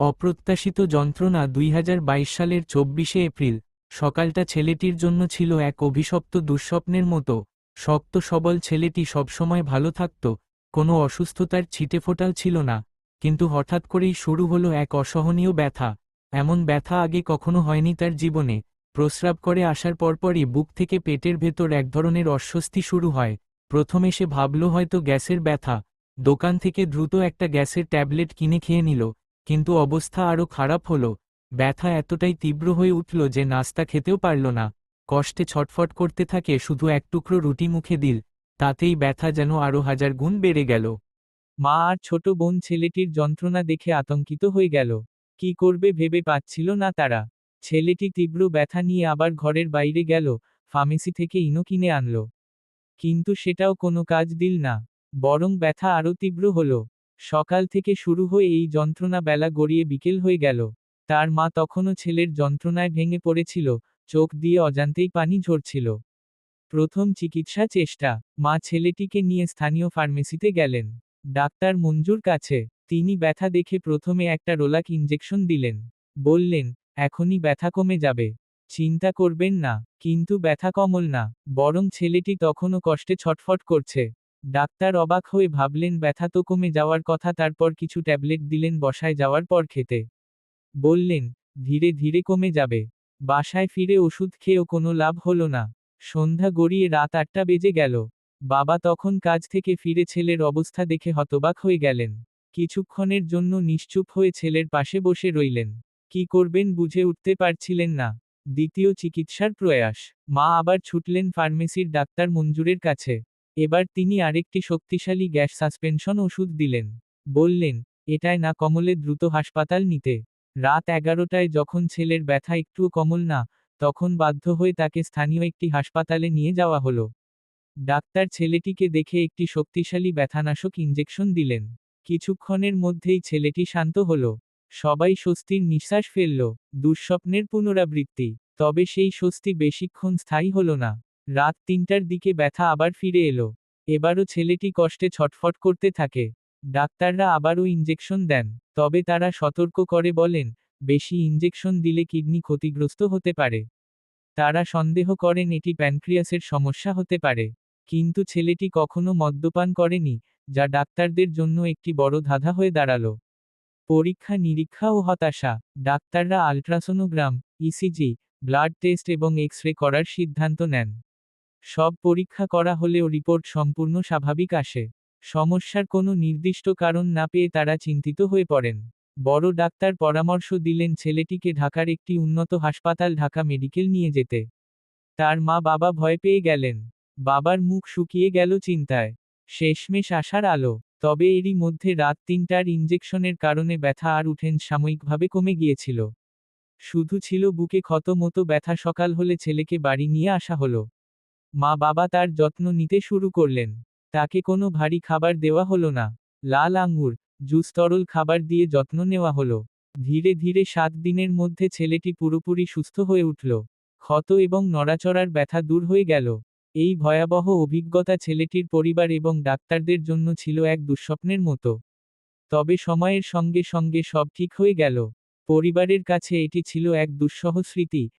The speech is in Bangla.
অপ্রত্যাশিত যন্ত্রণা ২০২২ সালের ২৪শে এপ্রিল। সকালটা ছেলেটির জন্য ছিল এক অভিশপ্ত দুঃস্বপ্নের মতো। শক্ত সবল ছেলেটি সবসময় ভালো থাকত, কোনো অসুস্থতার ছিটেফোঁটাও ছিল না। কিন্তু হঠাৎ করেই শুরু হলো এক অসহনীয় ব্যথা। এমন ব্যথা আগে কখনো হয়নি তার জীবনে। প্রস্রাব করে আসার পরপরই বুক থেকে পেটের ভেতর এক ধরনের অস্বস্তি শুরু হয়। প্রথমে সে ভাবল হয়তো গ্যাসের ব্যথা। দোকান থেকে দ্রুত একটা গ্যাসের ট্যাবলেট কিনে খেয়ে নিল। কিন্তু অবস্থা আরও খারাপ হলো। ব্যথা এতটাই তীব্র হয়ে উঠল যে নাস্তা খেতেও পারল না। কষ্টে ছটফট করতে থাকে, শুধু এক টুকরো রুটি মুখে দিল, তাতেই ব্যথা যেন আরও 1000 গুণ বেড়ে গেল। মা আর ছোট বোন ছেলেটির যন্ত্রণা দেখে আতঙ্কিত হয়ে গেল। কি করবে ভেবে পাচ্ছিল না তারা। ছেলেটি তীব্র ব্যথা নিয়ে আবার ঘরের বাইরে গেল, ফার্মেসি থেকে ইনো কিনে আনল। কিন্তু সেটাও কোনো কাজ দিল না, বরং ব্যথা আরও তীব্র হলো। সকাল থেকে শুরু হয়ে এই যন্ত্রণা বেলা গড়িয়ে বিকেল হয়ে গেল। তার মা তখনও ছেলের যন্ত্রণায় ভেঙে পড়েছিল, চোখ দিয়ে অজান্তেই পানি ঝরছিল। প্রথম চিকিৎসা চেষ্টা। মা ছেলেটিকে নিয়ে স্থানীয় ফার্মেসিতে গেলেন। ডাক্তার মঞ্জুর কাছে। তিনি ব্যথা দেখে প্রথমে একটা রোলাক ইনজেকশন দিলেন। বললেন, এখনই ব্যথা কমে যাবে। চিন্তা করবেন না। কিন্তু ব্যথা কমল না, বরং ছেলেটি তখনও কষ্টে ছটফট করছে। ডাক্তার অবাক হয়ে ভাবলেন ব্যথা তো কমে যাওয়ার কথা, তারপর কিছু ট্যাবলেট দিলেন বসায় যাওয়ার পর খেতে। বললেন, ধীরে ধীরে কমে যাবে। বাসায় ফিরে ওষুধ খেয়েও কোনো লাভ হলো না। সন্ধ্যা গড়িয়ে রাত 8টা বেজে গেল। বাবা তখন কাজ থেকে ফিরে ছেলের অবস্থা দেখে হতবাক হয়ে গেলেন। কিছুক্ষণের জন্য নিশ্চুপ হয়ে ছেলের পাশে বসে রইলেন। কি করবেন বুঝে উঠতে পারছিলেন না। দ্বিতীয় চিকিৎসার প্রয়াস। মা আবার ছুটলেন ফার্মেসির ডাক্তার মঞ্জুরের কাছে। এবার তিনি আরেকটি শক্তিশালী গ্যাস সাসপেনশন ওষুধ দিলেন। বললেন, এটায় না কমলে দ্রুত হাসপাতাল নিতে। রাত 11টায় যখন ছেলের ব্যথা একটুও কমল না, তখন বাধ্য হয়ে তাকে স্থানীয় একটি হাসপাতালে নিয়ে যাওয়া হলো। ডাক্তার ছেলেটিকে দেখে একটি শক্তিশালী ব্যথানাশক ইনজেকশন দিলেন। কিছুক্ষণের মধ্যেই ছেলেটি শান্ত হলো। সবাই স্বস্তির নিঃশ্বাস ফেলল। দুঃস্বপ্নের পুনরাবৃত্তি। তবে সেই স্বস্তি বেশিক্ষণ স্থায়ী হলো না। রাত 3টার দিকে ব্যথা আবার ফিরে এলো। এবারও ছেলেটি কষ্টে ছটফট করতে থাকে। ডাক্তাররা আবারও ইনজেকশন দেন। তবে তারা সতর্ক করে বলেন, বেশি ইনজেকশন দিলে কিডনি ক্ষতিগ্রস্ত হতে পারে। তারা সন্দেহ করেন এটি প্যানক্রিয়াসের সমস্যা হতে পারে। কিন্তু ছেলেটি কখনো মদ্যপান করেনি, যা ডাক্তারদের জন্য একটি বড় ধাঁধা হয়ে দাঁড়ালো। পরীক্ষা নিরীক্ষা ও হতাশা। ডাক্তাররা আল্ট্রাসোনোগ্রাম, ইসিজি, ব্লাড টেস্ট এবং এক্স রে করার সিদ্ধান্ত নেন। সব পরীক্ষা করা হলেও রিপোর্ট সম্পূর্ণ স্বাভাবিক আসে। সমস্যার কোনো নির্দিষ্ট কারণ না পেয়ে তারা চিন্তিত হয়ে পড়েন। বড় ডাক্তার পরামর্শ দিলেন ছেলেটিকে ঢাকার একটি উন্নত হাসপাতাল ঢাকা মেডিকেল নিয়ে যেতে। তার মা বাবা ভয় পেয়ে গেলেন। বাবার মুখ শুকিয়ে গেল চিন্তায়। শেষমেশ আশার আলো। তবে এরই মধ্যে রাত 3টার ইনজেকশনের কারণে ব্যথা আর উঠেন সাময়িকভাবে কমে গিয়েছিল। শুধু ছিল বুকে ক্ষত মতো ব্যথা। সকাল হলে ছেলেকে বাড়ি নিয়ে আসা হলো। মা বাবা তার যত্ন নিতে শুরু করলেন। তাকে কোনো ভারী খাবার দেওয়া হলো না। লাল আঙ্গুর, জুস, তরল খাবার দিয়ে যত্ন নেওয়া হলো। ধীরে ধীরে 7 দিনের মধ্যে ছেলেটি পুরোপুরি সুস্থ হয়ে উঠল। ক্ষত এবং নড়াচড়ার ব্যথা দূর হয়ে গেল। এই ভয়াবহ অভিজ্ঞতা ছেলেটির পরিবার এবং ডাক্তারদের জন্য ছিল এক দুঃস্বপ্নের মতো। তবে সময়ের সঙ্গে সঙ্গে সব ঠিক হয়ে গেল। পরিবারের কাছে এটি ছিল এক দুঃসহ স্মৃতি,